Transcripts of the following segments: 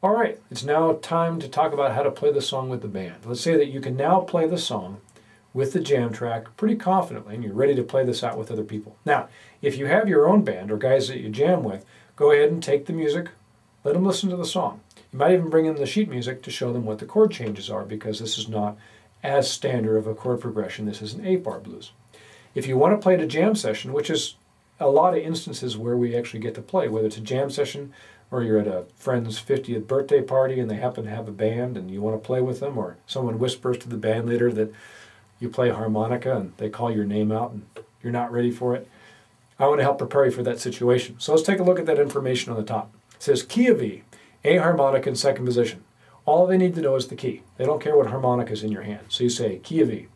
All right, it's now time to talk about how to play the song with the band. Let's say that you can now play the song with the jam track pretty confidently and you're ready to play this out with other people. Now, if you have your own band or guys that you jam with, go ahead and take the music, let them listen to the song. You might even bring in the sheet music to show them what the chord changes are, because this is not as standard of a chord progression. This is an 8-bar blues. If you want to play at a jam session, which is a lot of instances where we actually get to play, whether it's a jam session or you're at a friend's 50th birthday party and they happen to have a band and you want to play with them, or someone whispers to the band leader that you play harmonica and they call your name out and you're not ready for it. I want to help prepare you for that situation. So let's take a look at that information on the top. It says key of E, A harmonic in second position. All they need to know is the key. They don't care what harmonic is in your hand. So you say key of E.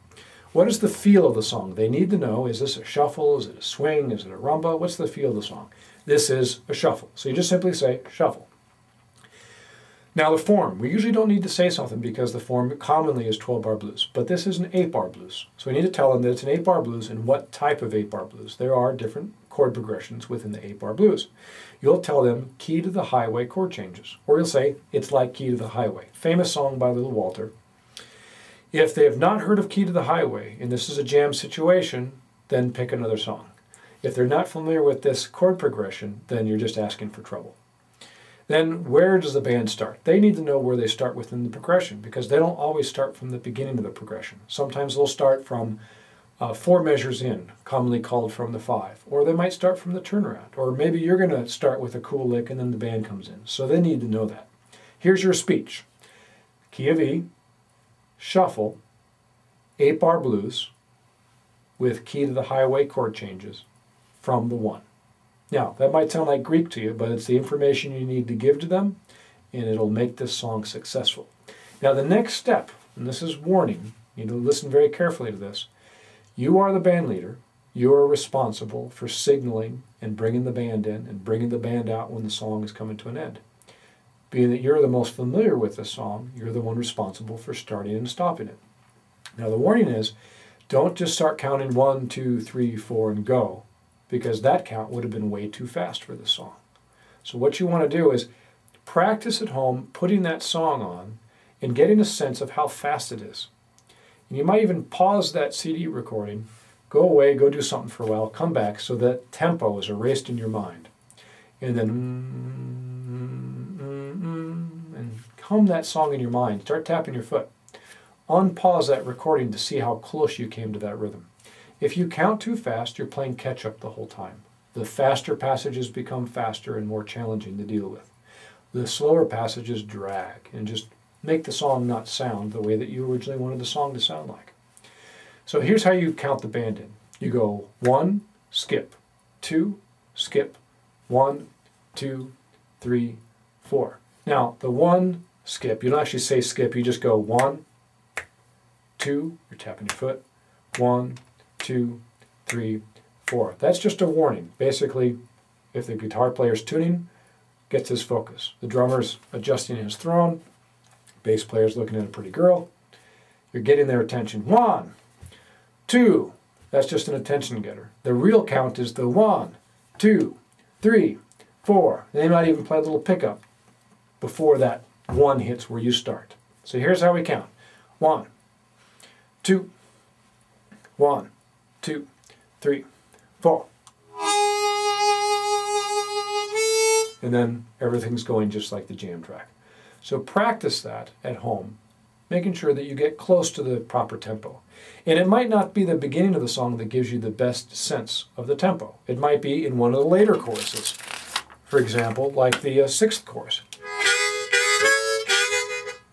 What is the feel of the song? They need to know, is this a shuffle? Is it a swing? Is it a rumba? What's the feel of the song? This is a shuffle. So you just simply say shuffle. Now the form. We usually don't need to say something because the form commonly is 12-bar blues. But this is an 8-bar blues. So we need to tell them that it's an 8-bar blues and what type of 8-bar blues. There are different chord progressions within the 8-bar blues. You'll tell them key to the highway chord changes. Or you'll say it's like Key to the Highway. Famous song by Little Walter. If they have not heard of Key to the Highway, and this is a jam situation, then pick another song. If they're not familiar with this chord progression, then you're just asking for trouble. Then where does the band start? They need to know where they start within the progression, because they don't always start from the beginning of the progression. Sometimes they'll start from 4 measures in, commonly called from the 5. Or they might start from the turnaround. Or maybe you're going to start with a cool lick and then the band comes in. So they need to know that. Here's your speech. Key of E, shuffle, 8-bar blues with Key to the Highway chord changes from the 1. Now, that might sound like Greek to you, but it's the information you need to give to them, and it'll make this song successful. Now, the next step, and this is warning, you need to listen very carefully to this. You are the band leader. You are responsible for signaling and bringing the band in and bringing the band out when the song is coming to an end. Being that you're the most familiar with the song, you're the one responsible for starting and stopping it. Now the warning is, don't just start counting 1, 2, 3, 4 and go, because that count would have been way too fast for this song. So what you want to do is practice at home putting that song on and getting a sense of how fast it is. And you might even pause that CD recording, go away, go do something for a while, come back so that tempo is erased in your mind. And then and hum that song in your mind. Start tapping your foot. Unpause that recording to see how close you came to that rhythm. If you count too fast, you're playing catch-up the whole time. The faster passages become faster and more challenging to deal with. The slower passages drag and just make the song not sound the way that you originally wanted the song to sound like. So here's how you count the band in. You go 1, skip, 2, skip, 1, 2, 3, 4. Now, the 1 skip, you don't actually say skip, you just go 1, 2, you're tapping your foot, 1, 2, 3, 4. That's just a warning. Basically, if the guitar player's tuning, gets his focus. The drummer's adjusting his throne, bass player's looking at a pretty girl, you're getting their attention. 1, 2, that's just an attention getter. The real count is the 1, 2, 3, 4. They might even play a little pickup before that 1 hits where you start. So here's how we count. 1, 2, 1, 2, 3, 4. And then everything's going just like the jam track. So practice that at home, making sure that you get close to the proper tempo. And it might not be the beginning of the song that gives you the best sense of the tempo. It might be in one of the later choruses. For example, like the 6th chorus.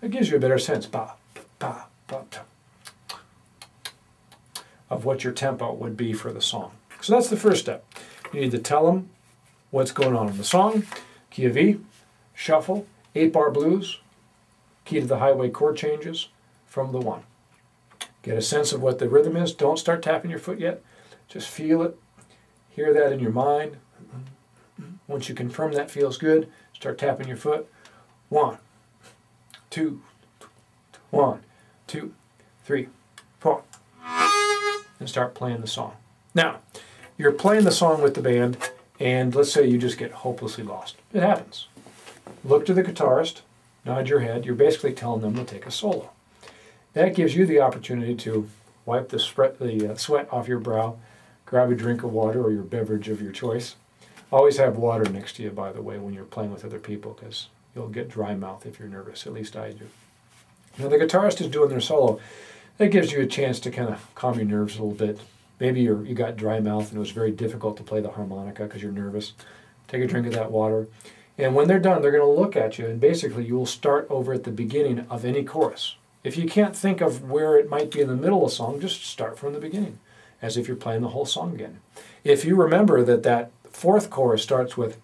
It gives you a better sense of what your tempo would be for the song. So that's the first step. You need to tell them what's going on in the song. Key of E, shuffle, 8-bar blues, Key to the Highway chord changes from the 1. Get a sense of what the rhythm is. Don't start tapping your foot yet. Just feel it. Hear that in your mind. Once you confirm that feels good, start tapping your foot. 1, 2, 1, 2, 3, 4. And start playing the song. Now, you're playing the song with the band, and let's say you just get hopelessly lost. It happens. Look to the guitarist, nod your head. You're basically telling them to take a solo. That gives you the opportunity to wipe the sweat off your brow, grab a drink of water or your beverage of your choice. Always have water next to you, by the way, when you're playing with other people, because you'll get dry mouth if you're nervous. At least I do. Now, the guitarist is doing their solo. That gives you a chance to kind of calm your nerves a little bit. Maybe you got dry mouth and it was very difficult to play the harmonica because you're nervous. Take a drink of that water. And when they're done, they're going to look at you, and basically you will start over at the beginning of any chorus. If you can't think of where it might be in the middle of a song, just start from the beginning, as if you're playing the whole song again. If you remember that fourth chorus starts with,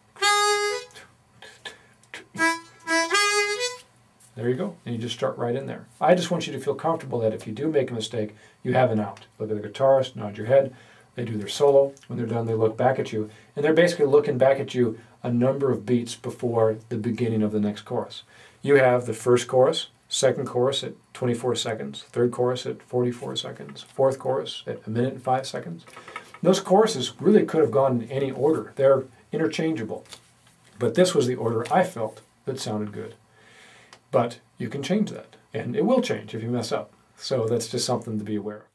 there you go, and you just start right in there. I just want you to feel comfortable that if you do make a mistake, you have an out. Look at the guitarist, nod your head, they do their solo. When they're done, they look back at you, and they're basically looking back at you a number of beats before the beginning of the next chorus. You have the first chorus, second chorus at 24 seconds, third chorus at 44 seconds, fourth chorus at 1 minute and 5 seconds. Those choruses really could have gone in any order. They're interchangeable. But this was the order I felt that sounded good. But you can change that, and it will change if you mess up. So that's just something to be aware of.